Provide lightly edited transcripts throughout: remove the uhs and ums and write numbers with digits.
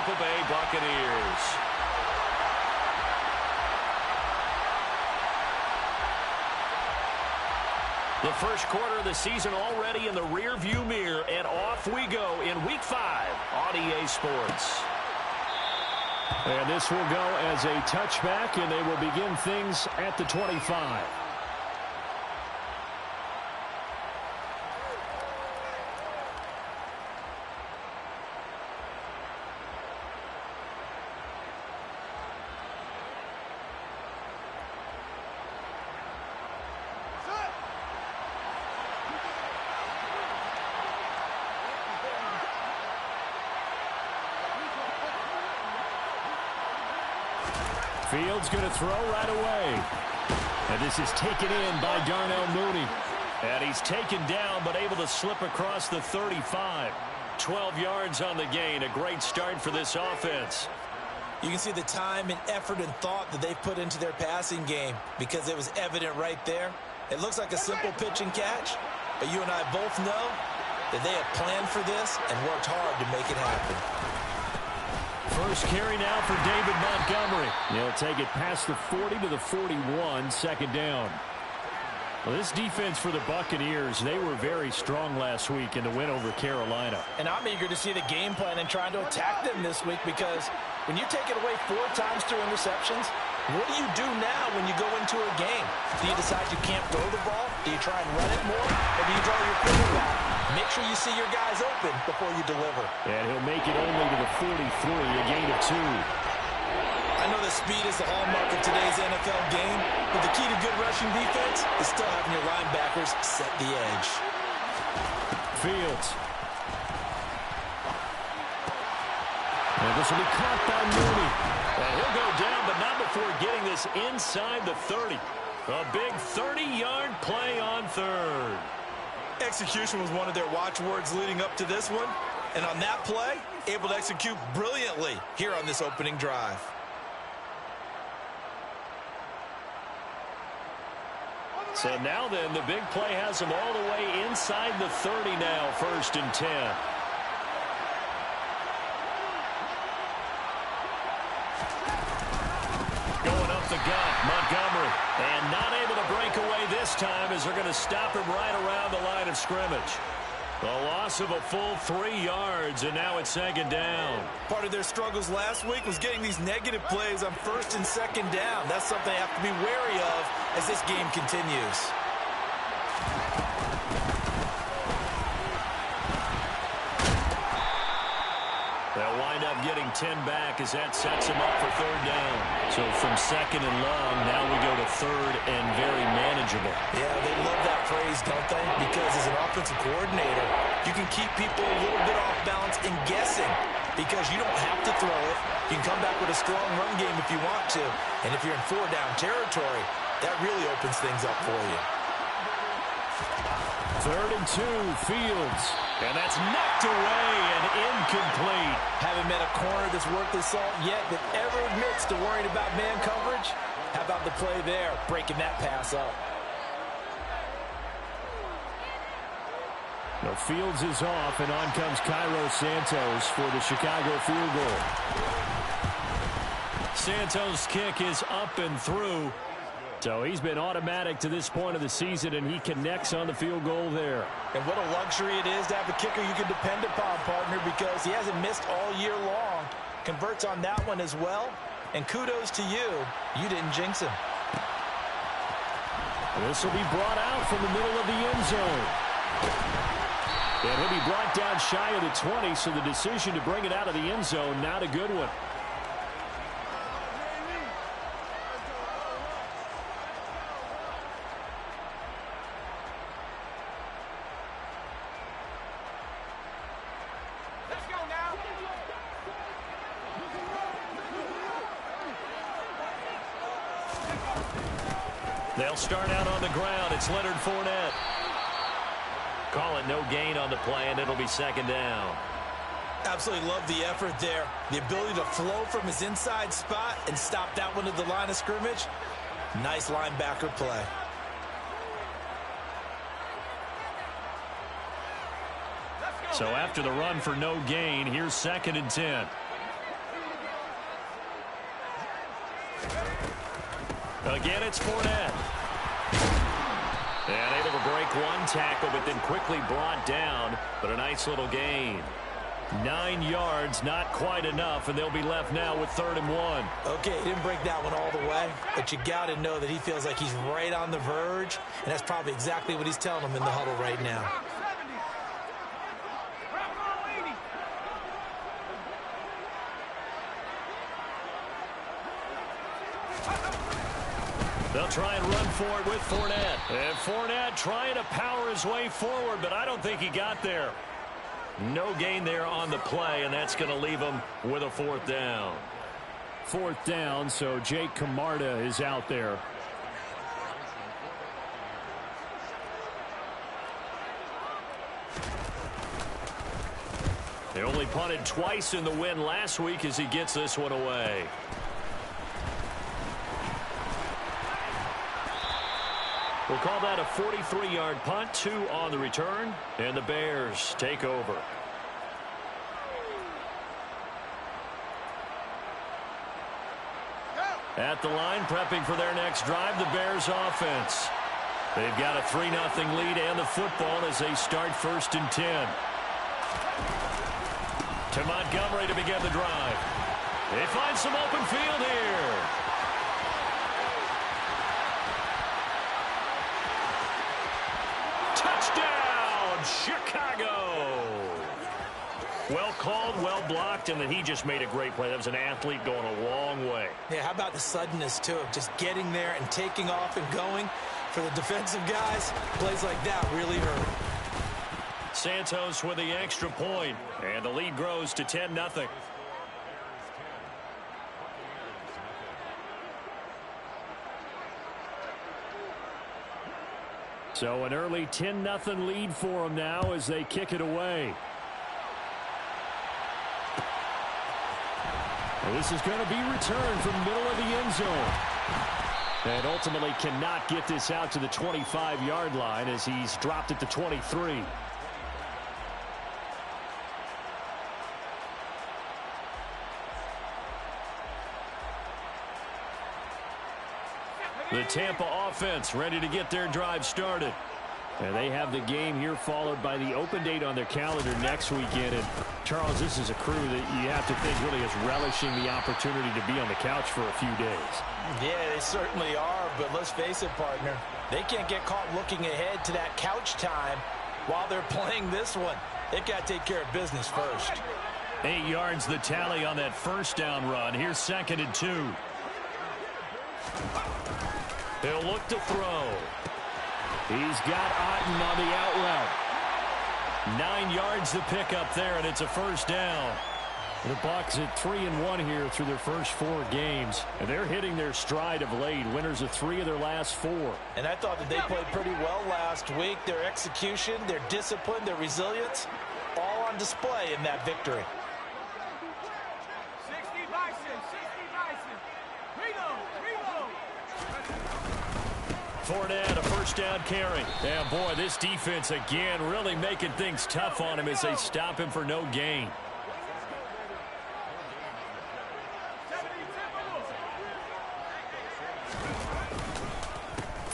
Tampa Bay Buccaneers. The first quarter of the season already in the rearview mirror, and off we go in Week 5 on EA Sports. And this will go as a touchback, and they will begin things at the 25. Fields going to throw right away. And this is taken in by Darnell Mooney. And he's taken down but able to slip across the 35. 12 yards on the gain. A great start for this offense. You can see the time and effort and thought that they've put into their passing game because it was evident right there. It looks like a simple pitch and catch, but you and I both know that they have planned for this and worked hard to make it happen. First carry now for David Montgomery. He'll take it past the 40 to the 41, second down. Well, this defense for the Buccaneers, they were very strong last week in the win over Carolina. And I'm eager to see the game plan and trying to attack them this week because when you take it away 4 times through interceptions, what do you do now when you go into a game? Do you decide you can't throw the ball? Do you try and run it more? Or do you draw your quarterback? Make sure you see your guys open before you deliver. And he'll make it only to the 43, a gain of 2. I know that speed is the hallmark of today's NFL game, but the key to good rushing defense is still having your linebackers set the edge. Fields. And this will be caught by Mooney. And he'll go down, but not before getting this inside the 30. A big 30-yard play on third. Execution was one of their watchwords leading up to this one. And on that play, able to execute brilliantly here on this opening drive. So now then, the big play has them all the way inside the 30 now, 1st and 10. Going up the gut, Montgomery. And not able to break away this time as they're going to stop him right around the line of scrimmage. The loss of a full 3 yards, and now it's second down. Part of their struggles last week was getting these negative plays on 1st and 2nd down. That's something they have to be wary of as this game continues. They'll wind up getting 10 back as that sets him up for 3rd down. So from 2nd and long, now we go to 3rd and very manageable. Yeah, they love that phrase, don't they? Because as an offensive coordinator, you can keep people a little bit off balance and guessing because you don't have to throw it. You can come back with a strong run game if you want to. And if you're in 4-down territory, that really opens things up for you. 3rd and 2, Fields. And that's knocked away and incomplete. Haven't met a corner that's worth his salt yet that ever admits to worrying about man coverage. How about the play there, breaking that pass up? No, Fields is off, and on comes Cairo Santos for the Chicago field goal. Santos' kick is up and through. So he's been automatic to this point of the season, and he connects on the field goal there. And what a luxury it is to have a kicker you can depend upon, partner, because he hasn't missed all year long. Converts on that one as well. And kudos to you. You didn't jinx him. This will be brought out from the middle of the end zone. And he'll be brought down shy of the 20, so the decision to bring it out of the end zone, not a good one. They'll start out on the ground. It's Leonard Fournette. Call it no gain on the play, and it'll be 2nd down. Absolutely love the effort there. The ability to flow from his inside spot and stop that one at the line of scrimmage. Nice linebacker play. So after the run for no gain, here's 2nd and 10. Again, it's Fournette. And able to break one tackle, but then quickly brought down. But a nice little gain. 9 yards, not quite enough, and they'll be left now with 3rd and 1. Okay, he didn't break that one all the way, but you got to know that he feels like he's right on the verge, and that's probably exactly what he's telling them in the huddle right now. They'll try and run for it with Fournette. And Fournette trying to power his way forward, but I don't think he got there. No gain there on the play, and that's going to leave him with a 4th down. 4th down, so Jake Camarda is out there. They only punted twice in the win last week as he gets this one away. We'll call that a 43-yard punt, 2 on the return, and the Bears take over. At the line, prepping for their next drive, the Bears offense. They've got a 3-0 lead and the football as they start 1st and 10. To Montgomery to begin the drive. They find some open field here. Touchdown, Chicago. Well called, well blocked, and then he just made a great play. That was an athlete going a long way. Yeah, how about the suddenness, too, of just getting there and taking off and going? For the defensive guys, plays like that really hurt. Santos with the extra point, and the lead grows to 10-0. So an early 10-0 lead for them now as they kick it away. Well, this is going to be returned from middle of the end zone. And ultimately cannot get this out to the 25-yard line as he's dropped at the 23. The Tampa offense ready to get their drive started. And they have the game here followed by the open date on their calendar next weekend. And Charles, this is a crew that you have to think really is relishing the opportunity to be on the couch for a few days. Yeah, they certainly are, but let's face it, partner. They can't get caught looking ahead to that couch time while they're playing this one. They've got to take care of business first. 8 yards the tally on that 1st down run. Here's 2nd and 2. He'll look to throw. He's got Otten on the out route. 9 yards the pick up there, and it's a 1st down. The Bucs at 3-1 here through their first 4 games. And they're hitting their stride of late. Winners of 3 of their last 4. And I thought that they played pretty well last week. Their execution, their discipline, their resilience, all on display in that victory. 60 Bison, 60 Bison. Reload. Fournette, a 1st down carry. And boy, this defense again really making things tough on him as they stop him for no gain.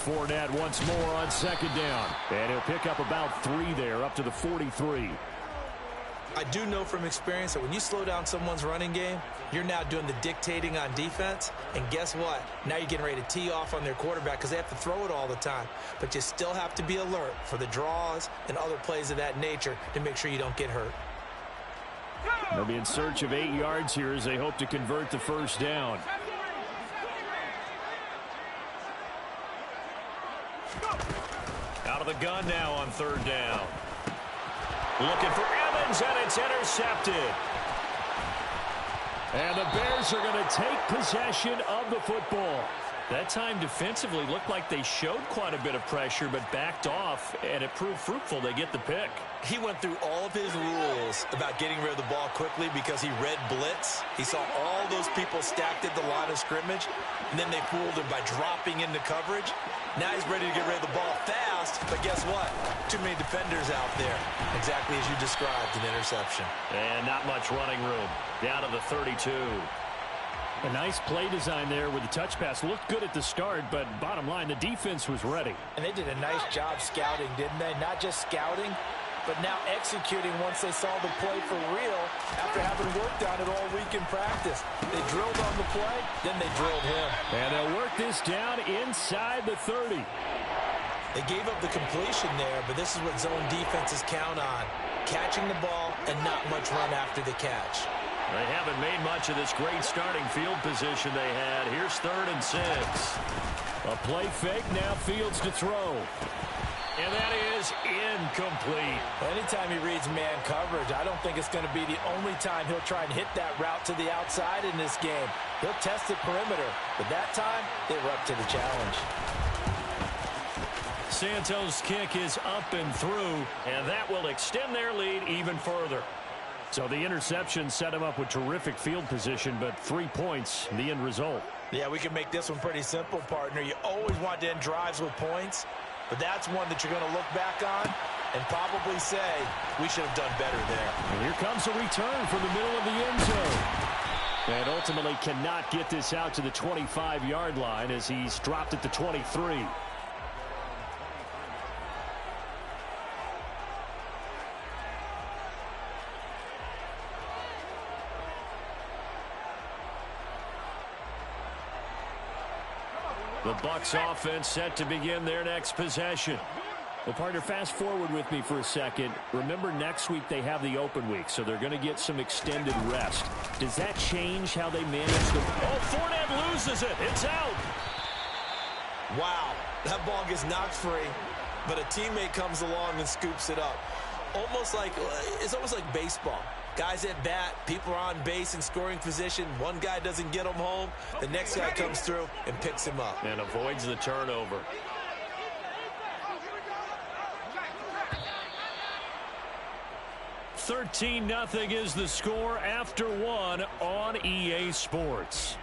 Fournette once more on 2nd down. And he'll pick up about 3 there, up to the 43. I do know from experience that when you slow down someone's running game, you're now doing the dictating on defense. And guess what? Now you're getting ready to tee off on their quarterback because they have to throw it all the time. But you still have to be alert for the draws and other plays of that nature to make sure you don't get hurt. They'll be in search of 8 yards here as they hope to convert the 1st down. Out of the gun now on 3rd down. Looking for Evans, and it's intercepted. And the Bears are going to take possession of the football. That time defensively looked like they showed quite a bit of pressure but backed off, and it proved fruitful. They get the pick. He went through all of his rules about getting rid of the ball quickly because he read blitz. He saw all those people stacked at the line of scrimmage, and then they fooled him by dropping into coverage. Now he's ready to get rid of the ball fast, but guess what? Too many defenders out there. Exactly as you described, an interception. And not much running room. Down to the 32. A nice play design there with the touch pass. Looked good at the start, but bottom line, the defense was ready. And they did a nice job scouting, didn't they? Not just scouting, but now executing once they saw the play for real after having worked on it all week in practice. They drilled on the play, then they drilled him. And they'll work this down inside the 30. They gave up the completion there, but this is what zone defenses count on. Catching the ball and not much run after the catch. They haven't made much of this great starting field position they had. Here's 3rd and 6. A play fake, now Fields to throw. And that is incomplete. Anytime he reads man coverage, I don't think it's going to be the only time he'll try and hit that route to the outside in this game. He'll test the perimeter, but that time, they were up to the challenge. Santos' kick is up and through, and that will extend their lead even further. So the interception set him up with terrific field position, but 3 points, the end result. Yeah, we can make this one pretty simple, partner. You always want to end drives with points, but that's one that you're going to look back on and probably say, we should have done better there. And here comes a return from the middle of the end zone. And ultimately cannot get this out to the 25-yard line as he's dropped at the 23. The Bucs offense set to begin their next possession. Well, partner, fast forward with me for a second. Remember, next week they have the open week, so they're going to get some extended rest. Does that change how they manage the... Oh, Fournette loses it. It's out. Wow, that ball gets knocked free, but a teammate comes along and scoops it up. It's almost like baseball. Guys at bat, people are on base in scoring position. One guy doesn't get him home. The next guy comes through and picks him up. And avoids the turnover. $13-0 is the score after one on EA Sports.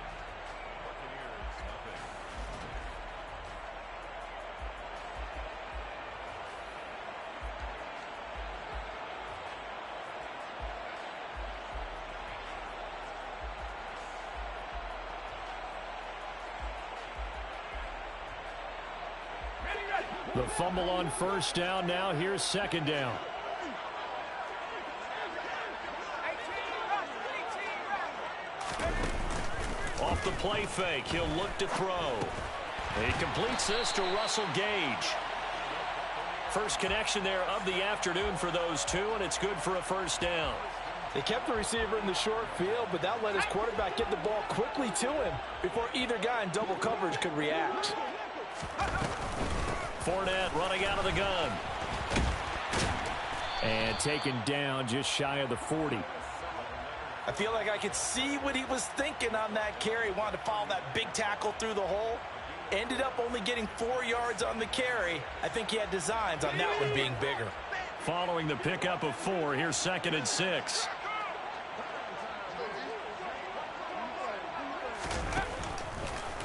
The fumble on first down. Now here's second down. Off the play fake, he'll look to throw. He completes this to Russell Gage. First connection there of the afternoon for those two, and it's good for a first down. They kept the receiver in the short field, but that let his quarterback get the ball quickly to him before either guy in double coverage could react. Fournette running out of the gun. And taken down just shy of the 40. I feel like I could see what he was thinking on that carry. Wanted to follow that big tackle through the hole. Ended up only getting 4 yards on the carry. I think he had designs on that one being bigger. Following the pickup of 4, here's 2nd and 6.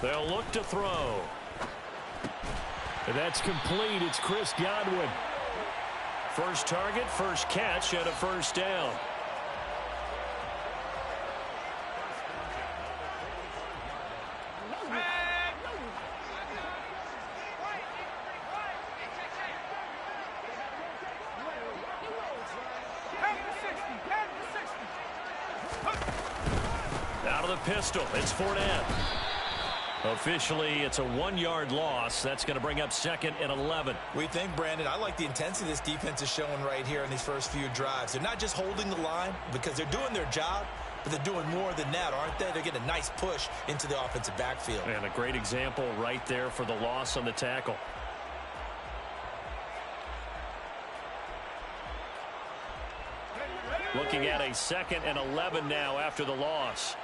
They'll look to throw. That's complete. It's Chris Godwin. First target, first catch, and a first down. Out of the pistol, it's Fournette. Officially, it's a 1-yard loss. That's going to bring up 2nd and 11. We think, Brandon, I like the intensity this defense is showing right here in these first few drives. They're not just holding the line because they're doing their job, but they're doing more than that, aren't they? They're getting a nice push into the offensive backfield. And a great example right there for the loss on the tackle. Looking at a 2nd and 11 now after the loss.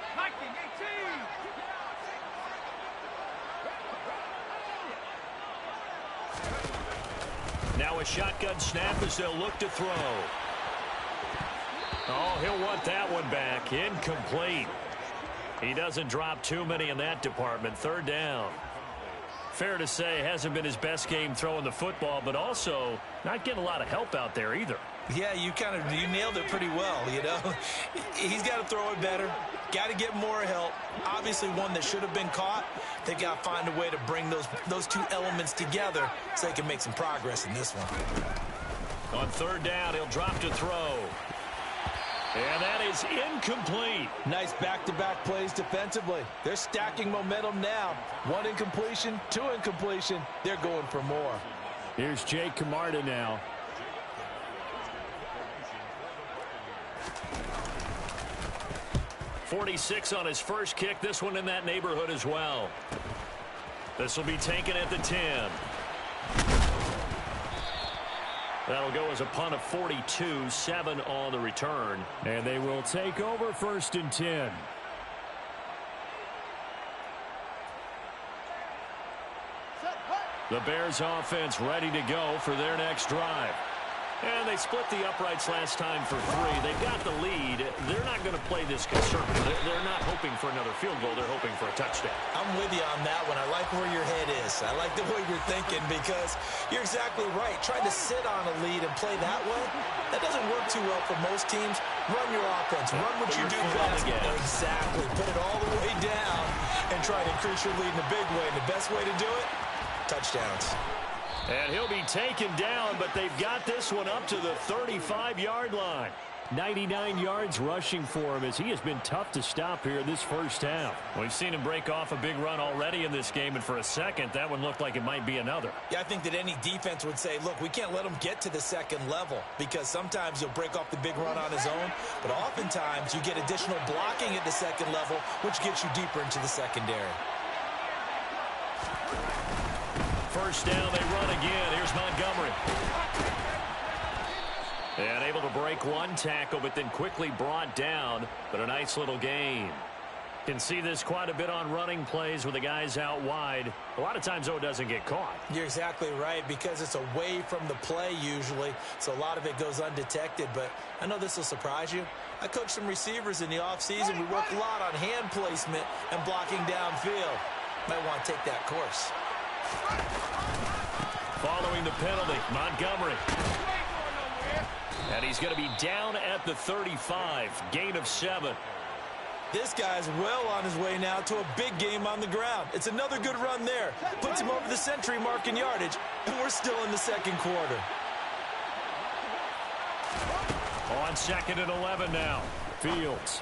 Now a shotgun snap as they'll look to throw. Oh, he'll want that one back. Incomplete. He doesn't drop too many in that department. 3rd down. Fair to say, hasn't been his best game throwing the football, but also not getting a lot of help out there either. Yeah, you nailed it pretty well, you know. He's got to throw it better, got to get more help. Obviously one that should have been caught. They've got to find a way to bring those two elements together so they can make some progress in this one. On third down, he'll drop to throw. And that is incomplete. Nice back-to-back plays defensively. They're stacking momentum now. 1 incompletion, 2 incompletion. They're going for more. Here's Jake Camarda now. .46 on his first kick. This one in that neighborhood as well. This will be taken at the 10. That'll go as a punt of 42, 7 on the return. And they will take over 1st and 10. The Bears offense ready to go for their next drive. And they split the uprights last time for 3. They've got the lead. They're not going to play this conservative. They're not hoping for another field goal. They're hoping for a touchdown. I'm with you on that one. I like where your head is. I like the way you're thinking because you're exactly right. Trying to sit on a lead and play that way, that doesn't work too well for most teams. Run your offense. Run what you do best. Exactly. Put it all the way down and try to increase your lead in a big way. And the best way to do it, touchdowns. And he'll be taken down, but they've got this one up to the 35-yard line. 99 yards rushing for him as he has been tough to stop here this first half. We've seen him break off a big run already in this game, and for a second, that one looked like it might be another. Yeah, I think that any defense would say, look, we can't let him get to the second level because sometimes he'll break off the big run on his own, but oftentimes you get additional blocking at the second level, which gets you deeper into the secondary. First down, they run again. Here's Montgomery. And able to break one tackle, but then quickly brought down. But a nice little gain. Can see this quite a bit on running plays with the guys out wide. A lot of times, though, it doesn't get caught. You're exactly right because it's away from the play usually, so a lot of it goes undetected. But I know this will surprise you. I coached some receivers in the offseason. We work a lot on hand placement and blocking downfield. Might want to take that course. Following the penalty, Montgomery. And he's going to be down at the 35. Gain of 7. This guy's well on his way now to a big game on the ground. It's another good run there. Puts him over the century mark in yardage, and we're still in the second quarter. On 2nd and 11 now. Fields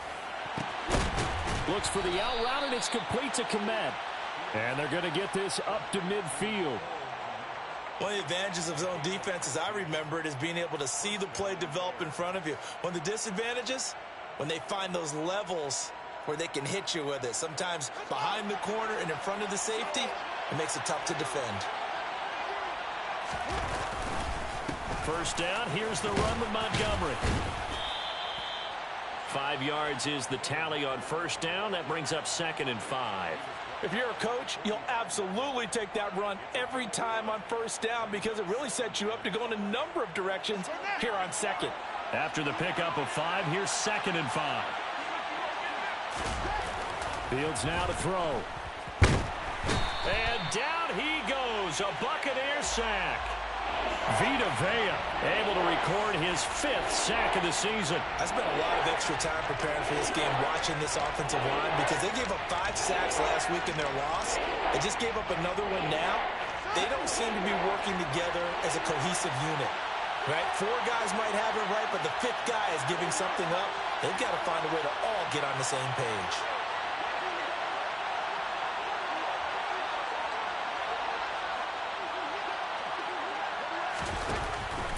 looks for the out route, and it's complete to Kmet. And they're going to get this up to midfield. One of the advantages of zone defense, as I remember it, is being able to see the play develop in front of you. One of the disadvantages, when they find those levels where they can hit you with it. Sometimes behind the corner and in front of the safety, it makes it tough to defend. First down, here's the run with Montgomery. 5 yards is the tally on first down. That brings up 2nd and 5. If you're a coach, you'll absolutely take that run every time on first down because it really sets you up to go in a number of directions here on 2nd. After the pickup of 5, here's 2nd and 5. Fields now to throw. And down he goes. A Buccaneer sack. Vita Vea able to record his 5th sack of the season. I spent a lot of extra time preparing for this game, watching this offensive line because they gave up 5 sacks last week in their loss. They just gave up another one now. They don't seem to be working together as a cohesive unit. Right? 4 guys might have it right, but the 5th guy is giving something up. They've got to find a way to all get on the same page.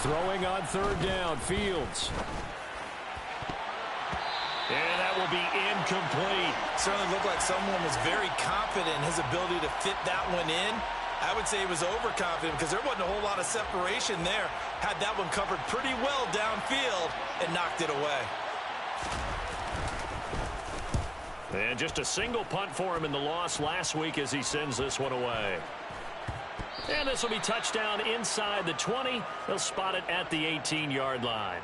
Throwing on 3rd down, Fields. And that will be incomplete. Certainly looked like someone was very confident in his ability to fit that one in. I would say he was overconfident because there wasn't a whole lot of separation there. Had that one covered pretty well downfield and knocked it away. And just a single punt for him in the loss last week as he sends this one away. And this will be touchdown inside the 20. They'll spot it at the 18-yard line.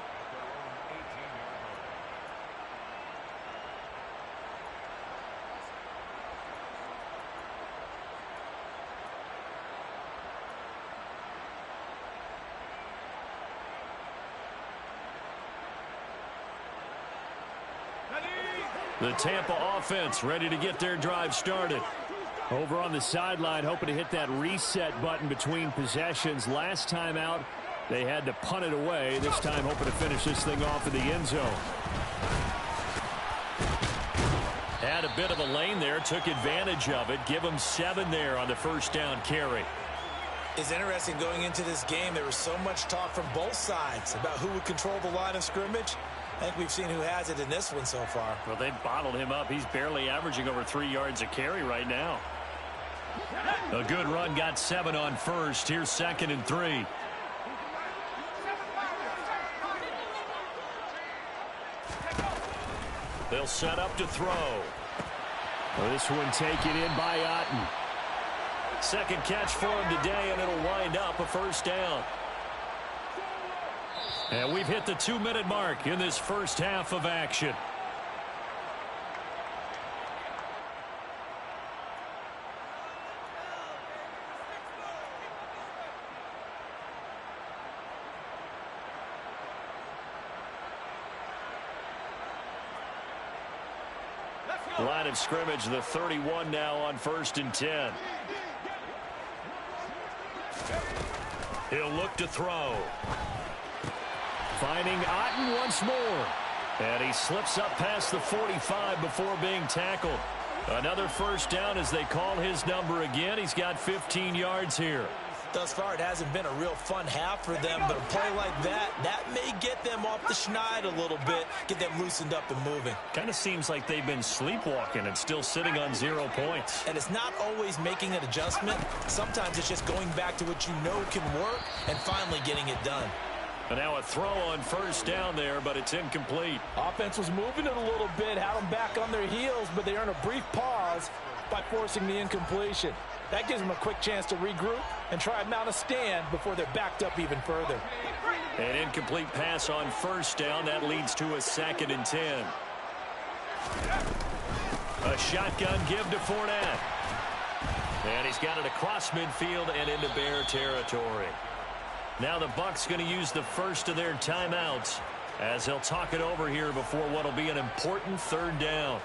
The Tampa offense ready to get their drive started. Over on the sideline, hoping to hit that reset button between possessions. Last time out, they had to punt it away. This time, hoping to finish this thing off in the end zone. Had a bit of a lane there, took advantage of it. Give them 7 there on the first down carry. It's interesting going into this game. There was so much talk from both sides about who would control the line of scrimmage. I think we've seen who has it in this one so far. Well, they bottled him up. He's barely averaging over 3 yards a carry right now. A good run, got 7 on first. Here's 2nd and 3. They'll set up to throw. Well, this one taken in by Otten. Second catch for him today, and it'll wind up a first down. And we've hit the 2-minute mark in this first half of action. Line of scrimmage, the 31 now on 1st and 10. He'll look to throw. Finding Otten once more. And he slips up past the 45 before being tackled. Another first down as they call his number again. He's got 15 yards here. Thus far, it hasn't been a real fun half for them, but a play like that may get them off the schneid a little bit, get them loosened up and moving. Kind of seems like they've been sleepwalking and still sitting on 0 points. And it's not always making an adjustment. Sometimes it's just going back to what you know can work and finally getting it done. And now a throw on first down there, but it's incomplete. Offense was moving it a little bit, had them back on their heels, but they earn a brief pause by forcing the incompletion. That gives them a quick chance to regroup and try and mount a stand before they're backed up even further. An incomplete pass on first down. That leads to a 2nd and 10. A shotgun give to Fournette. And he's got it across midfield and into Bear territory. Now the Bucs going to use the first of their timeouts as they'll talk it over here before what will be an important 3rd down.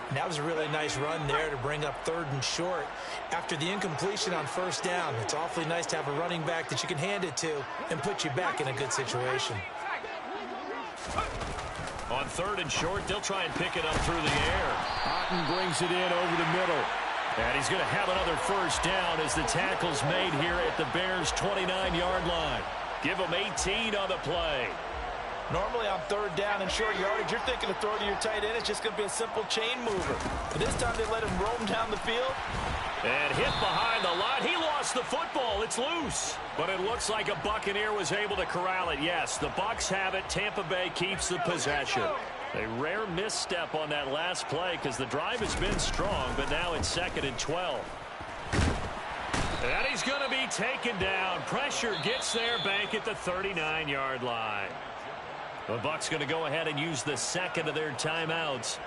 And that was a really nice run there to bring up 3rd and short. After the incompletion on first down, it's awfully nice to have a running back that you can hand it to and put you back in a good situation. On 3rd and short, they'll try and pick it up through the air. Otten brings it in over the middle. And he's going to have another first down as the tackle's made here at the Bears' 29-yard line. Give them 18 on the play. Normally on 3rd down and short yardage, you're thinking of throwing to your tight end. It's just going to be a simple chain mover. But this time they let him roam down the field. And hit behind the line. He lost the football. It's loose. But it looks like a Buccaneer was able to corral it. Yes, the Bucs have it. Tampa Bay keeps the possession. A rare misstep on that last play because the drive has been strong, but now it's 2nd and 12. And he's going to be taken down. Pressure gets there back at the 39-yard line. The Bucs going to go ahead and use the 2nd of their timeouts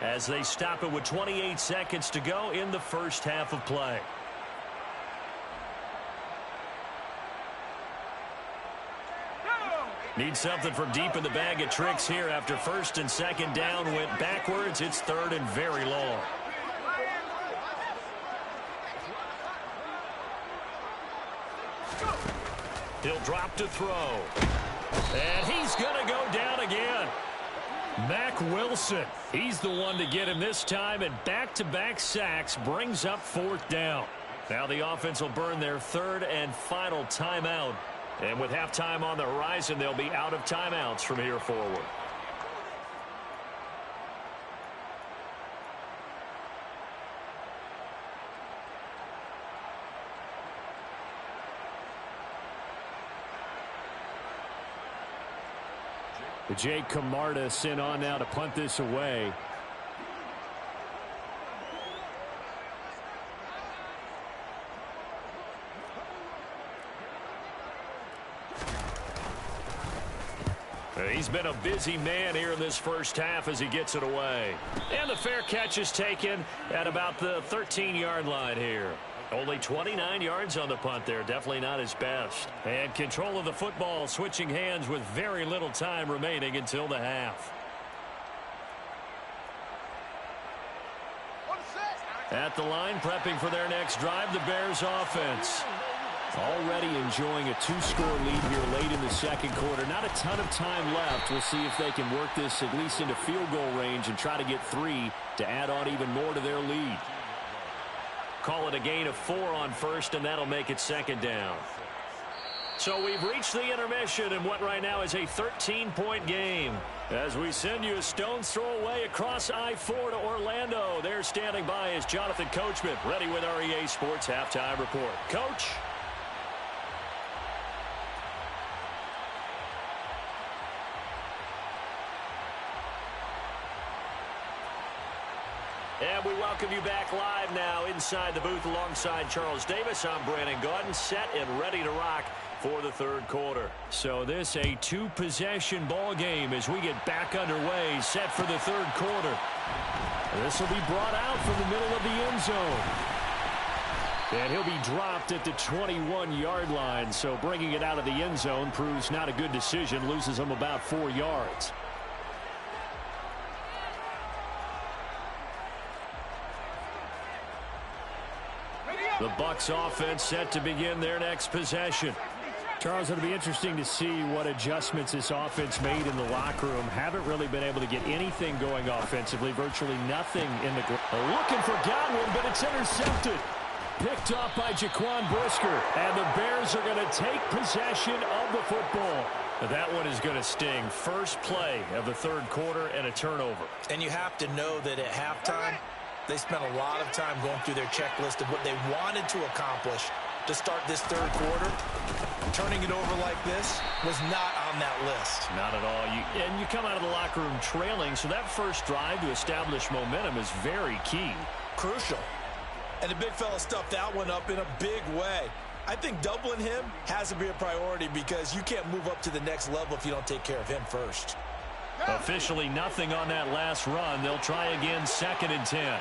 as they stop it with 28 seconds to go in the first half of play. Need something from deep in the bag of tricks here after 1st and 2nd down went backwards. It's 3rd and very long. He'll drop to throw. And he's going to go down again. Mack Wilson, he's the one to get him this time, and back-to-back sacks brings up 4th down. Now the offense will burn their 3rd and final timeout. And with halftime on the horizon, they'll be out of timeouts from here forward. Jake Camarda sent on now to punt this away. He's been a busy man here in this first half as he gets it away. And the fair catch is taken at about the 13-yard line here. Only 29 yards on the punt there. Definitely not his best. And control of the football switching hands with very little time remaining until the half. At the line, prepping for their next drive, the Bears offense. Already enjoying a 2-score lead here late in the second quarter. Not a ton of time left. We'll see if they can work this at least into field goal range and try to get 3 to add on even more to their lead. Call it a gain of 4 on first, and that'll make it second down. So we've reached the intermission in what right now is a 13-point game. As we send you a stone's throw away across I-4 to Orlando. There standing by is Jonathan Coachman, ready with our EA Sports Halftime Report. Coach? And we welcome you back live now inside the booth alongside Charles Davis. I'm Brandon Gaudin, set and ready to rock for the third quarter. So this a 2-possession ball game as we get back underway, set for the third quarter. This will be brought out from the middle of the end zone. And he'll be dropped at the 21-yard line. So bringing it out of the end zone proves not a good decision. Loses him about 4 yards. The Bucs offense set to begin their next possession. Charles, it'll be interesting to see what adjustments this offense made in the locker room. Haven't really been able to get anything going offensively. Virtually nothing in the looking for Godwin, but it's intercepted. Picked off by Jaquan Brisker. And the Bears are going to take possession of the football. That one is going to sting. First play of the third quarter and a turnover. And you have to know that at halftime, they spent a lot of time going through their checklist of what they wanted to accomplish to start this third quarter. Turning it over like this was not on that list. Not at all. And you come out of the locker room trailing, so that first drive to establish momentum is very key. Crucial. And the big fella stuffed that one up in a big way. I think doubling him has to be a priority because you can't move up to the next level if you don't take care of him first. Officially nothing on that last run. They'll try again, 2nd and 10.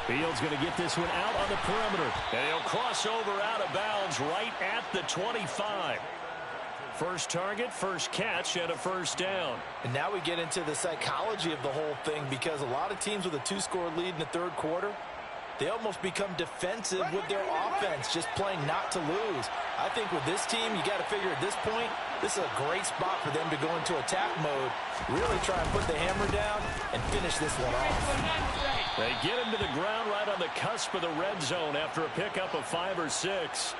Fields going to get this one out on the perimeter. And he'll cross over out of bounds right at the 25. First target, first catch, and a first down. And now we get into the psychology of the whole thing because a lot of teams with a 2-score lead in the third quarter, they almost become defensive with their offense, just playing not to lose. I think with this team, you got to figure at this point, this is a great spot for them to go into attack mode, really try and put the hammer down and finish this one off. They get him to the ground right on the cusp of the red zone after a pickup of 5 or 6.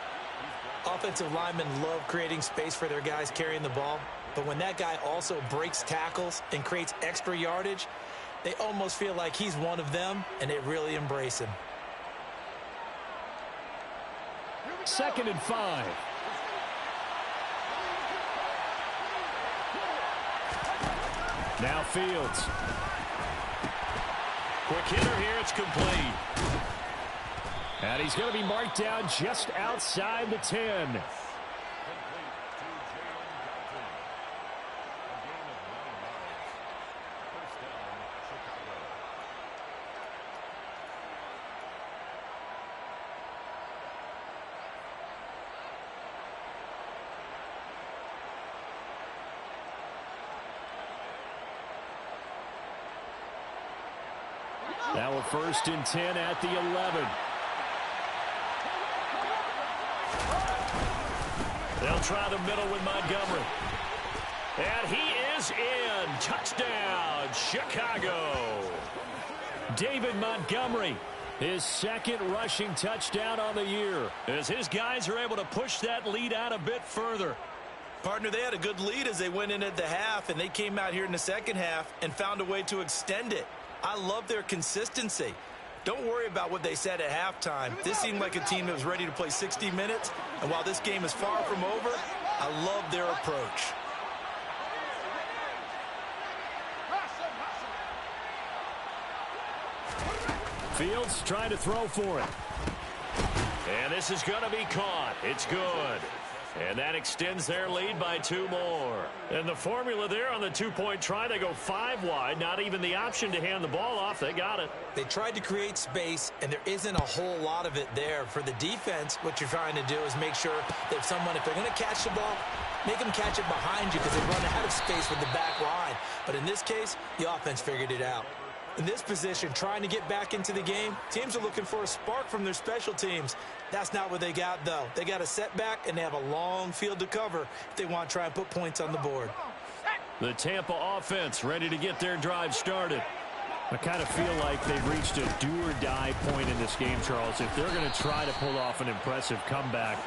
Offensive linemen love creating space for their guys carrying the ball, but when that guy also breaks tackles and creates extra yardage, they almost feel like he's one of them, and they really embrace him. 2nd and 5. Now Fields. Quick hitter here, it's complete. And he's going to be marked down just outside the 10. Now a 1st and 10 at the 11. They'll try the middle with Montgomery. And he is in. Touchdown, Chicago. David Montgomery, his 2nd rushing touchdown on the year, as his guys are able to push that lead out a bit further. Partner, they had a good lead as they went in at the half, and they came out here in the second half and found a way to extend it. I love their consistency. Don't worry about what they said at halftime. This seemed like a team that was ready to play 60 minutes, and while this game is far from over, I love their approach. Fields trying to throw for it. And this is going to be caught. It's good. And that extends their lead by 2 more. And the formula there on the 2-point try, they go 5 wide. Not even the option to hand the ball off. They got it. They tried to create space, and there isn't a whole lot of it there. For the defense, what you're trying to do is make sure that if they're going to catch the ball, make them catch it behind you because they run out of space with the back line. But in this case, the offense figured it out. In this position, trying to get back into the game, teams are looking for a spark from their special teams. That's not what they got, though. They got a setback, and they have a long field to cover if they want to try and put points on the board. The Tampa offense ready to get their drive started. I kind of feel like they've reached a do-or-die point in this game, Charles. If they're going to try to pull off an impressive comeback,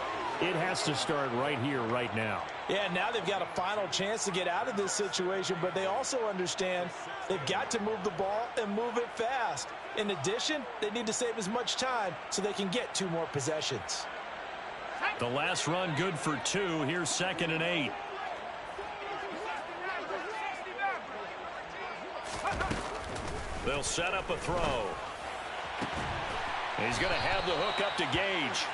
it has to start right here, right now. Yeah, now they've got a final chance to get out of this situation, but they also understand they've got to move the ball and move it fast. In addition, they need to save as much time so they can get 2 more possessions. The last run good for 2. Here's 2nd and 8. They'll set up a throw. He's going to have the hook up to Gage.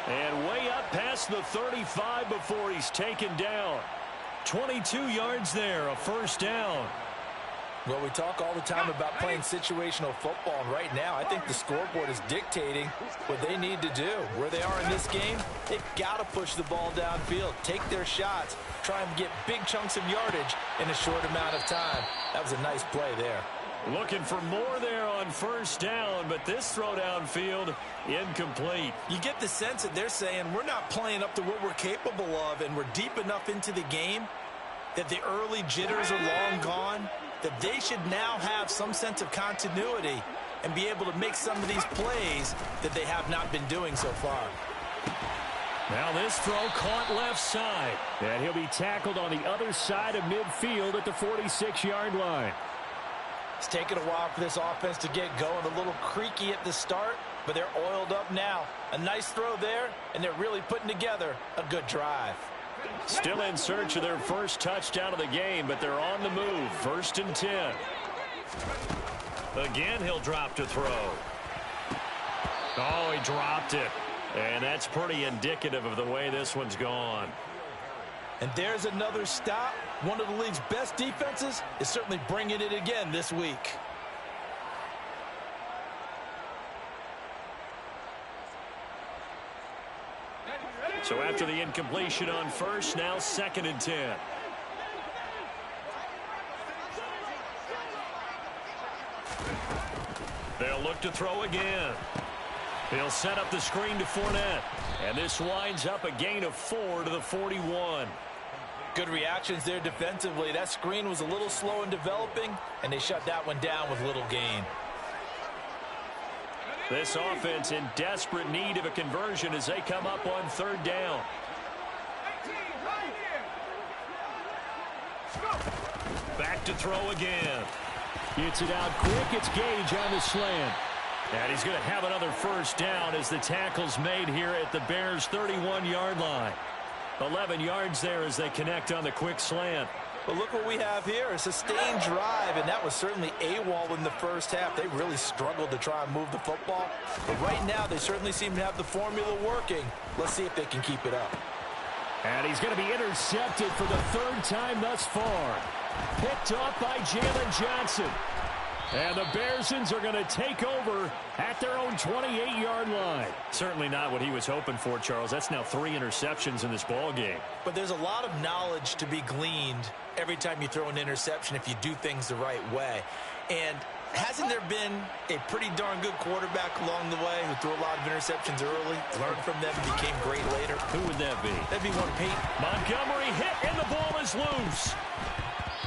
And way up past the 35 before he's taken down. 22 yards there, a first down. Well, we talk all the time about playing situational football, and right now I think the scoreboard is dictating what they need to do. Where they are in this game, they've got to push the ball downfield, take their shots, try and get big chunks of yardage in a short amount of time. That was a nice play there. Looking for more there on first down, but this throw downfield incomplete. You get the sense that they're saying we're not playing up to what we're capable of, and we're deep enough into the game that the early jitters are long gone, that they should now have some sense of continuity and be able to make some of these plays that they have not been doing so far. Now this throw caught left side, and he'll be tackled on the other side of midfield at the 46-yard line. It's taken a while for this offense to get going, a little creaky at the start, but they're oiled up now. A nice throw there, and they're really putting together a good drive. Still in search of their first touchdown of the game, but they're on the move. 1st and 10. Again, he'll drop to throw. Oh, he dropped it. And that's pretty indicative of the way this one's gone. And there's another stop. One of the league's best defenses is certainly bringing it again this week. So after the incompletion on first, now 2nd and 10. They'll look to throw again. They'll set up the screen to Fournette. And this winds up a gain of 4 to the 41. Good reactions there defensively. That screen was a little slow in developing, and they shut that one down with little gain. This offense in desperate need of a conversion as they come up on 3rd down. Back to throw again. Gets it out quick. It's Gage on the slant. And he's going to have another first down as the tackle's made here at the Bears' 31-yard line. 11 yards there as they connect on the quick slant. But look what we have here, a sustained drive, and that was certainly AWOL in the first half. They really struggled to try and move the football. But right now, they certainly seem to have the formula working. Let's see if they can keep it up. And he's going to be intercepted for the 3rd time thus far. Picked up by Jalen Johnson. And the Bearsons are going to take over at their own 28-yard line. Certainly not what he was hoping for, Charles. That's now 3 interceptions in this ball game. But there's a lot of knowledge to be gleaned every time you throw an interception if you do things the right way. And hasn't there been a pretty darn good quarterback along the way who threw a lot of interceptions early, learned from them, and became great later? Who would that be? That'd be one Peyton. Montgomery hit, and the ball is loose.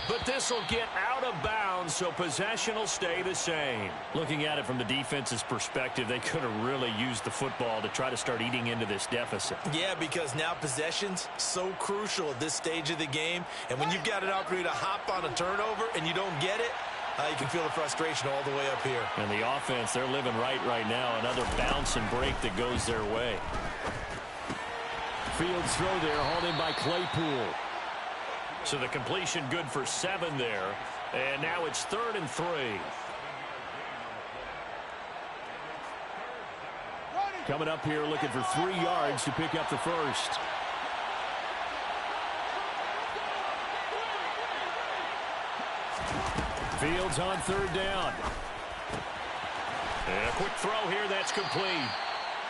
But this will get out of bounds, so possession will stay the same. Looking at it from the defense's perspective, they could have really used the football to try to start eating into this deficit. Yeah, because now possession's so crucial at this stage of the game. And when you've got an opportunity to hop on a turnover and you don't get it, you can feel the frustration all the way up here. And the offense, they're living right now. Another bounce and break that goes their way. Fields throw there, hauled in by Claypool. So the completion good for 7 there. And now it's 3rd and 3. Coming up here looking for 3 yards to pick up the first. Fields on 3rd down. And a quick throw here that's complete.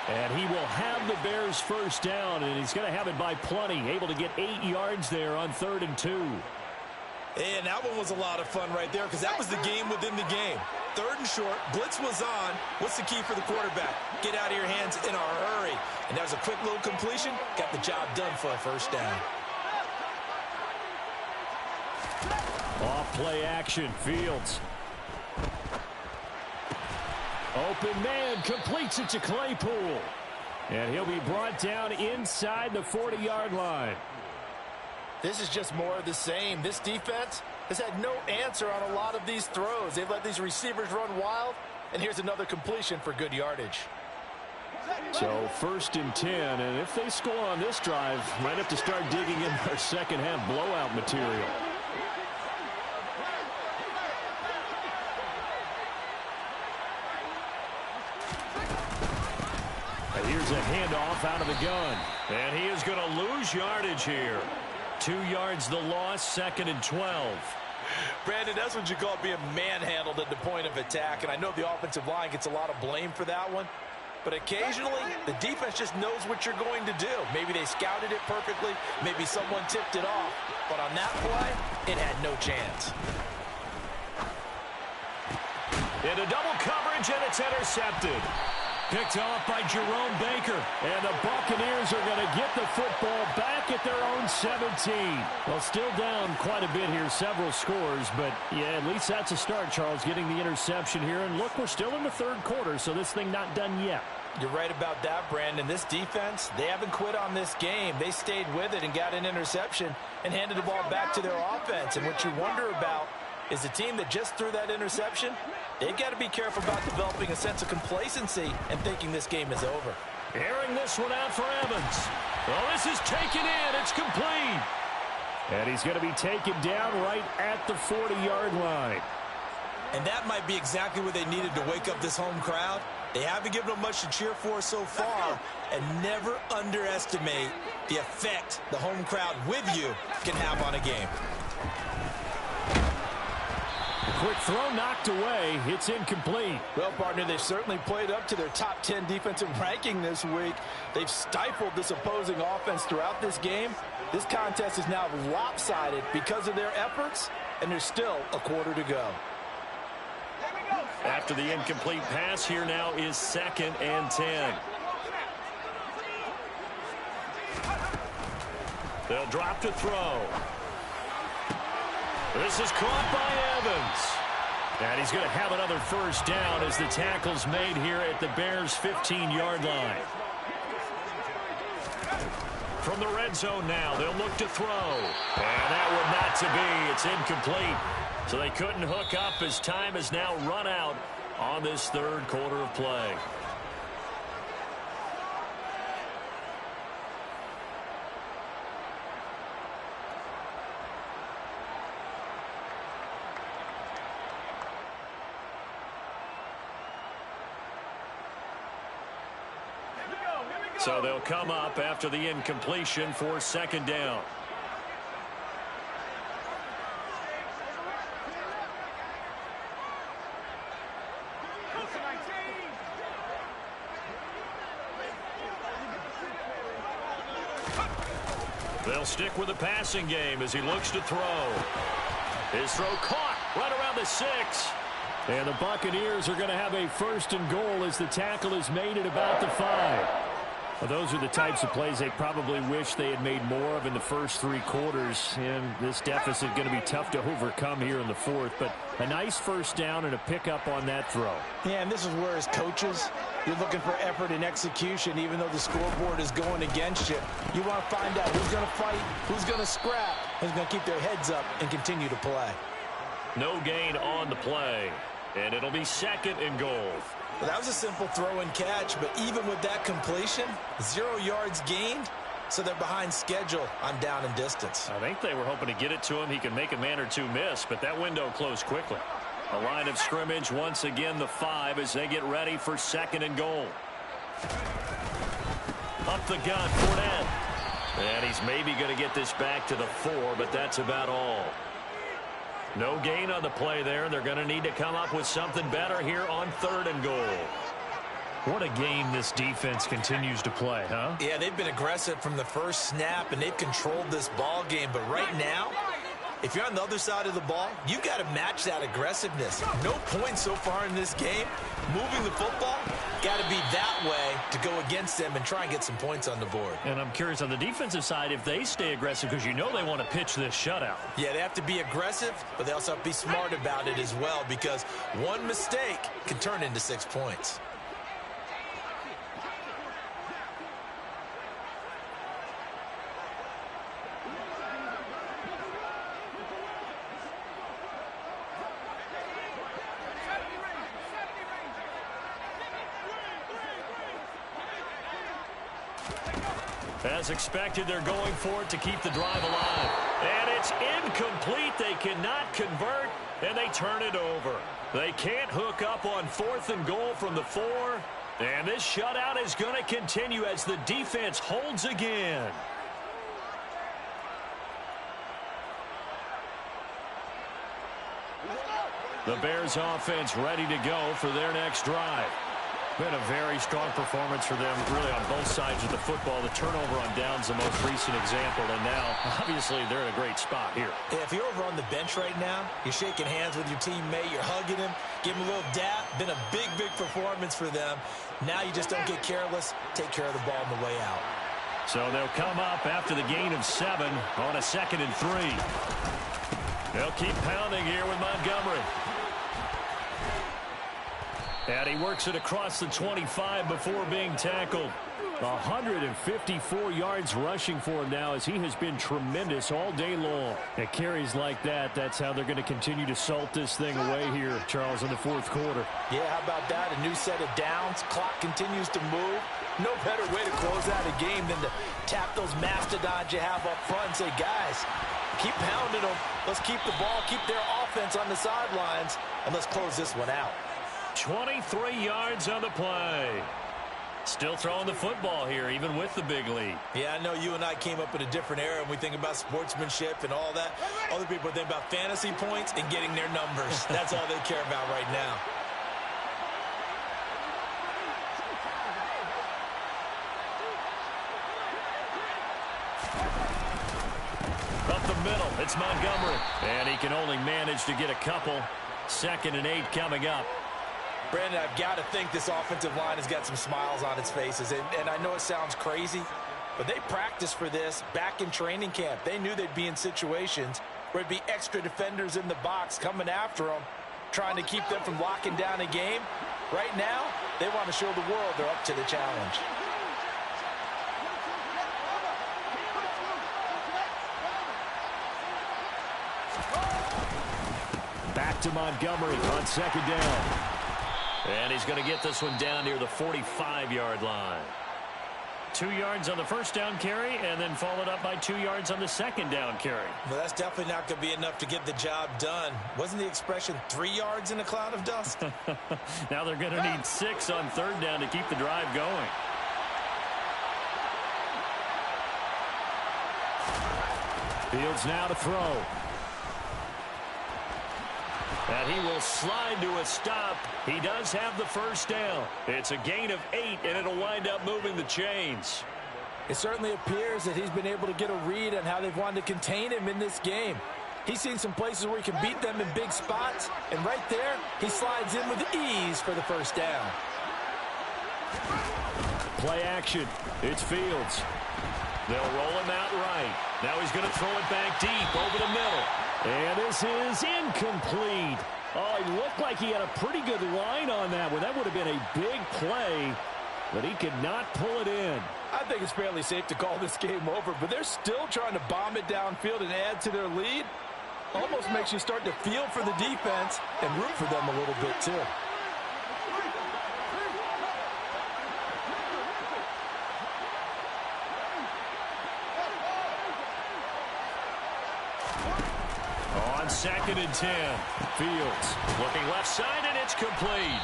And he will have the Bears first down, and he's going to have it by plenty, able to get 8 yards there on 3rd and 2. And that one was a lot of fun right there because that was the game within the game. 3rd and short, blitz was on. What's the key for the quarterback? Get out of your hands in a hurry. And that was a quick little completion. Got the job done for a first down. Off play action, Fields. Open man, completes it to Claypool. And he'll be brought down inside the 40-yard line. This is just more of the same. This defense has had no answer on a lot of these throws. They've let these receivers run wild, and here's another completion for good yardage. So 1st and 10, and if they score on this drive, might have to start digging in our second half blowout material. Here's a handoff out of the gun. And he is going to lose yardage here. 2 yards the loss, 2nd and 12. Brandon, that's what you call being manhandled at the point of attack. And I know the offensive line gets a lot of blame for that one. But occasionally, the defense just knows what you're going to do. Maybe they scouted it perfectly. Maybe someone tipped it off. But on that play, it had no chance. Into double coverage, and it's intercepted. Picked off by Jerome Baker. And the Buccaneers are going to get the football back at their own 17. Well, still down quite a bit here, several scores. But, yeah, at least that's a start, Charles, getting the interception here. And, look, we're still in the 3rd quarter, so this thing not done yet. You're right about that, Brandon. This defense, they haven't quit on this game. They stayed with it and got an interception and handed the ball back to their offense. And what you wonder about is the team that just threw that interception, they've got to be careful about developing a sense of complacency and thinking this game is over. Airing this one out for Evans. Well, this is taken in. It's complete. And he's going to be taken down right at the 40-yard line. And that might be exactly what they needed to wake up this home crowd. They haven't given them much to cheer for so far, and never underestimate the effect the home crowd with you can have on a game. Quick throw knocked away. It's incomplete. Well, partner, they've certainly played up to their top 10 defensive ranking this week. They've stifled this opposing offense throughout this game. This contest is now lopsided because of their efforts, and there's still a quarter to go. After the incomplete pass, here now is 2nd and 10. They'll drop to throw. This is caught by Evans. And he's going to have another first down as the tackle's made here at the Bears' 15-yard line. From the red zone now, they'll look to throw. And that would not to be. It's incomplete. So they couldn't hook up as time has now run out on this 3rd quarter of play. So they'll come up after the incompletion for 2nd down. They'll stick with the passing game as he looks to throw. His throw caught right around the 6. And the Buccaneers are going to have a 1st and goal as the tackle is made at about the 5. Well, those are the types of plays they probably wish they had made more of in the first 3 quarters. And this deficit going to be tough to overcome here in the 4th. But a nice first down and a pickup on that throw. Yeah, and this is where, as coaches, you're looking for effort and execution, even though the scoreboard is going against you. You want to find out who's going to fight, who's going to scrap, who's going to keep their heads up and continue to play. No gain on the play. And it'll be 2nd and goal. Well, that was a simple throw and catch, but even with that completion, 0 yards gained, so they're behind schedule on down and distance. I think they were hoping to get it to him. He could make a man or two miss, but that window closed quickly. A line of scrimmage, once again the 5 as they get ready for 2nd and goal. Up the gun, Fournette. And he's maybe going to get this back to the 4, but that's about all. No gain on the play there. They're going to need to come up with something better here on 3rd and goal. What a game this defense continues to play, huh? Yeah, they've been aggressive from the first snap, and they've controlled this ball game. But right now, if you're on the other side of the ball, you got to match that aggressiveness. No points so far in this game. Moving the football, got to be that way to go against them and try and get some points on the board. And I'm curious on the defensive side if they stay aggressive, because you know they want to pitch this shutout. Yeah, they have to be aggressive, but they also have to be smart about it as well, because one mistake can turn into 6 points. As expected, they're going for it to keep the drive alive. And it's incomplete. They cannot convert, and they turn it over. They can't hook up on 4th and goal from the 4. And this shutout is going to continue as the defense holds again. The Bears offense ready to go for their next drive. Been a very strong performance for them, really, on both sides of the football. The turnover on downs, the most recent example, and now, obviously, they're in a great spot here. Yeah, if you're over on the bench right now, you're shaking hands with your teammate, you're hugging him, give him a little dap. Been a big, big performance for them. Now you just don't get careless. Take care of the ball on the way out. So they'll come up after the gain of 7 on a 2nd and 3. They'll keep pounding here with Montgomery. And he works it across the 25 before being tackled. 154 yards rushing for him now, as he has been tremendous all day long. At carries like that, that's how they're going to continue to salt this thing away here, Charles, in the 4th quarter. Yeah, how about that? A new set of downs. Clock continues to move. No better way to close out a game than to tap those mastodons you have up front and say, guys, keep pounding them. Let's keep the ball, keep their offense on the sidelines, and let's close this one out. 23 yards on the play. Still throwing the football here, even with the big lead. Yeah, I know you and I came up in a different era, and we think about sportsmanship and all that. Other people think about fantasy points and getting their numbers. That's all they care about right now. Up the middle, it's Montgomery. And he can only manage to get a couple. 2nd and 8 coming up. Brandon, I've got to think this offensive line has got some smiles on its faces. And I know it sounds crazy, but they practiced for this back in training camp. They knew they'd be in situations where it'd be extra defenders in the box coming after them, trying to keep them from locking down a game. Right now, they want to show the world they're up to the challenge. Back to Montgomery on 2nd down. And he's going to get this one down near the 45-yard line. 2 yards on the 1st down carry, and then followed up by 2 yards on the 2nd down carry. Well, that's definitely not going to be enough to get the job done. Wasn't the expression 3 yards in a cloud of dust? Now they're going to need 6 on 3rd down to keep the drive going. Fields now to throw. And he will slide to a stop. He does have the 1st down. It's a gain of 8, and it'll wind up moving the chains. It certainly appears that he's been able to get a read on how they've wanted to contain him in this game. He's seen some places where he can beat them in big spots, and right there, he slides in with ease for the 1st down. Play action. It's Fields. They'll roll him out right. Now he's going to throw it back deep over the middle. And this is incomplete. Oh, it looked like he had a pretty good line on that one. That would have been a big play, but he could not pull it in. I think it's fairly safe to call this game over, but they're still trying to bomb it downfield and add to their lead. Almost makes you start to feel for the defense and root for them a little bit, too. On 2nd and 10, Fields looking left side, and it's complete.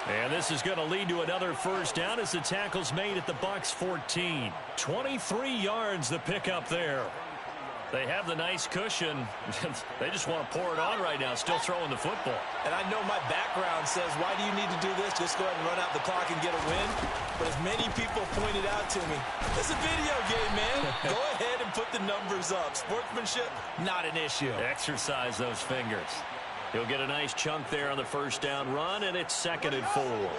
And this is going to lead to another 1st down as the tackle's made at the Bucs 14. 23 yards the pickup there. They have the nice cushion. They just want to pour it on right now, still throwing the football. And I know my background says, why do you need to do this? Just go ahead and run out the clock and get a win. But as many people pointed out to me, it's a video game, man. Go ahead and put the numbers up. Sportsmanship, not an issue. Exercise those fingers. He'll get a nice chunk there on the first down run, and it's 2nd and 4.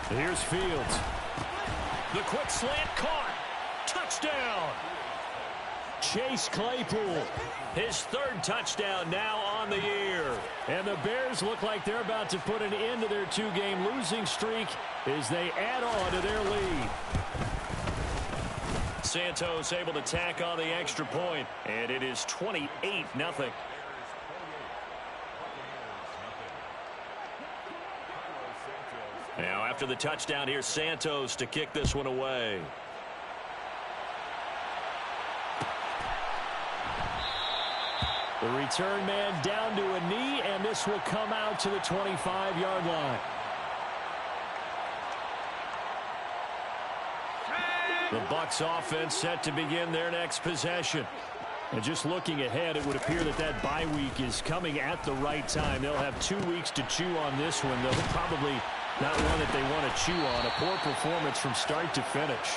Here's Fields. The quick slant caught. Touchdown. Chase Claypool. His 3rd touchdown now on the year. And the Bears look like they're about to put an end to their 2-game losing streak as they add on to their lead. Santos able to tack on the extra point, and it is 28-0. Now after the touchdown, here's Santos to kick this one away. The return man down to a knee, and this will come out to the 25-yard line. The Bucs offense set to begin their next possession. And just looking ahead, it would appear that that bye week is coming at the right time. They'll have 2 weeks to chew on this one, though probably not one that they want to chew on. A poor performance from start to finish.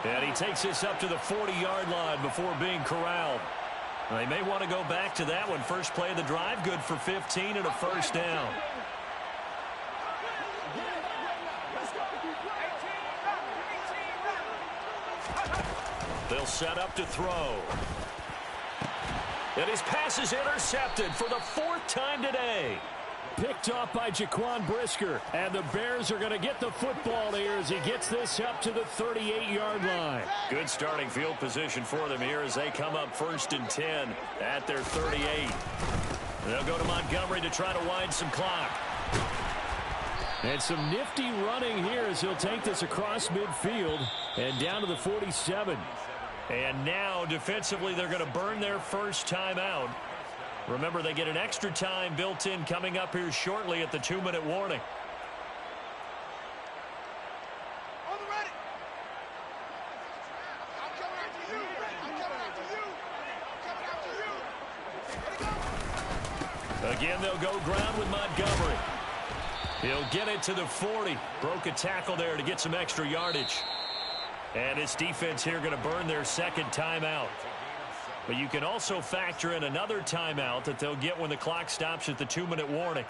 And he takes this up to the 40-yard line before being corralled. They may want to go back to that one. First play of the drive, good for 15 and a first down. They'll set up to throw. And his pass is intercepted for the 4th time today. Picked off by Jaquan Brisker. And the Bears are going to get the football here as he gets this up to the 38-yard line. Good starting field position for them here as they come up 1st and 10 at their 38. They'll go to Montgomery to try to wind some clock. And some nifty running here as he'll take this across midfield and down to the 47. And now defensively they're going to burn their first timeout. Remember, they get an extra time built in coming up here shortly at the 2-minute warning. Again, they'll go ground with Montgomery. He'll get it to the 40. Broke a tackle there to get some extra yardage. And his defense here going to burn their 2nd timeout. But you can also factor in another timeout that they'll get when the clock stops at the 2-minute warning.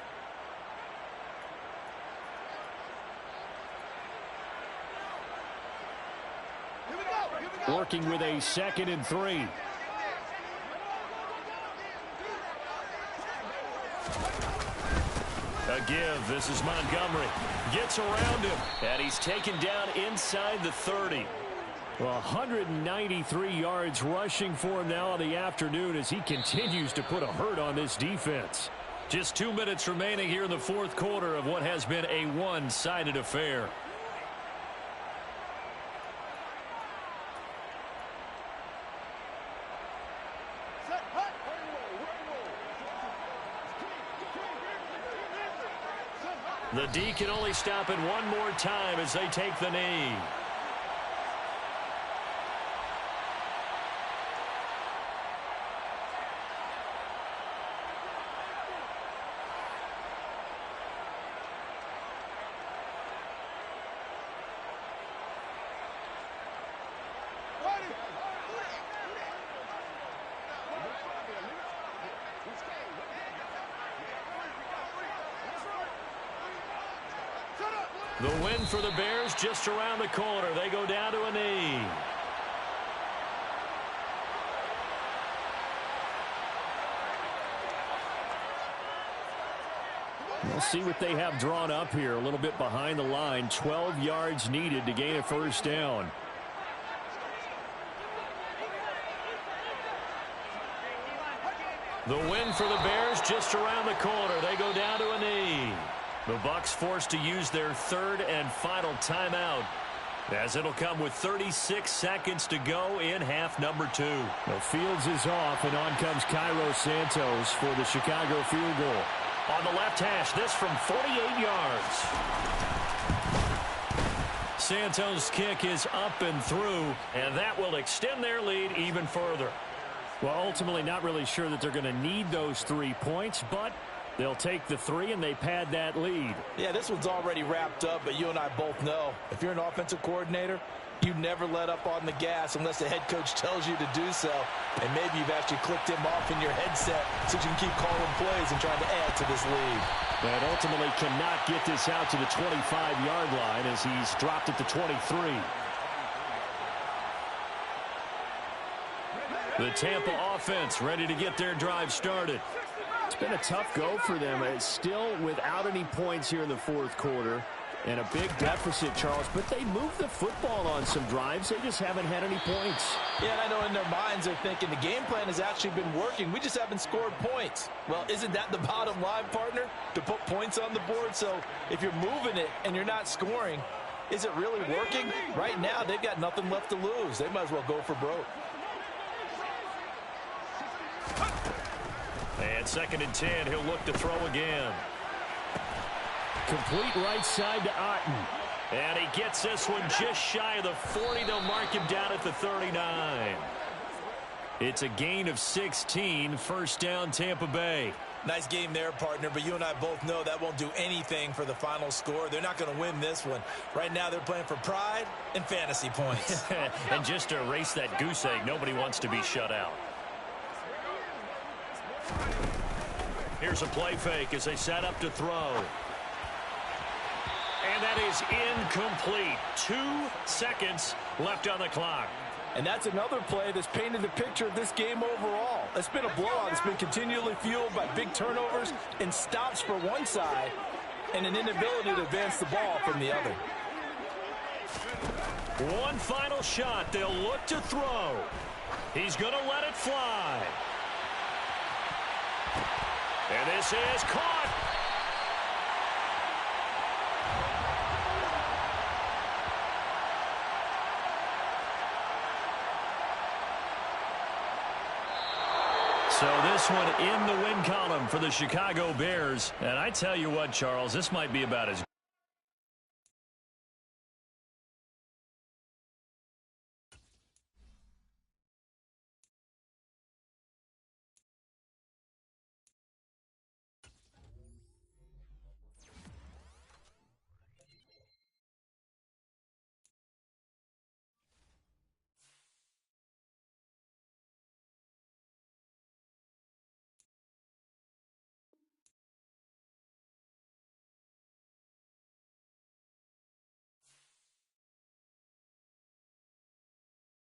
Working with a 2nd and 3. A give. This is Montgomery. Gets around him. And he's taken down inside the 30. Well, 193 yards rushing for him now in the afternoon as he continues to put a hurt on this defense. Just 2 minutes remaining here in the 4th quarter of what has been a one-sided affair. The D can only stop it one more time as they take the knee. The win for the Bears just around the corner. They go down to a knee. We'll see what they have drawn up here. A little bit behind the line. 12 yards needed to gain a first down. The win for the Bears just around the corner. They go down to a knee. The Bucs forced to use their 3rd and final timeout as it'll come with 36 seconds to go in half number 2. Well, Fields is off, and on comes Cairo Santos for the Chicago field goal. On the left hash, this from 48 yards. Santos' kick is up and through, and that will extend their lead even further. Well, ultimately not really sure that they're going to need those 3 points, but they'll take the 3 and they pad that lead. Yeah, this one's already wrapped up, but you and I both know if you're an offensive coordinator, you never let up on the gas unless the head coach tells you to do so. And maybe you've actually clicked him off in your headset so you can keep calling plays and trying to add to this lead. But ultimately cannot get this out to the 25-yard line as he's dropped it to 23. The Tampa offense ready to get their drive started. It's been a tough go for them. It's still without any points here in the fourth quarter. And a big deficit, Charles. But they moved the football on some drives. They just haven't had any points. Yeah, and I know in their minds they're thinking the game plan has actually been working. We just haven't scored points. Well, isn't that the bottom line, partner? To put points on the board. So if you're moving it and you're not scoring, is it really working? Right now, they've got nothing left to lose. They might as well go for broke. And 2nd and 10, he'll look to throw again. Complete right side to Otten. And he gets this one just shy of the 40. They'll mark him down at the 39. It's a gain of 16. First down, Tampa Bay. Nice game there, partner, but you and I both know that won't do anything for the final score. They're not going to win this one. Right now, they're playing for pride and fantasy points. And just to erase that goose egg, nobody wants to be shut out. Here's a play fake as they set up to throw. And that is incomplete. 2 seconds left on the clock. And that's another play that's painted the picture of this game overall. It's been a blowout. It's been continually fueled by big turnovers and stops for one side and an inability to advance the ball from the other. One final shot. They'll look to throw. He's going to let it fly. And this is caught. So this one in the win column for the Chicago Bears. And I tell you what, Charles, this might be about as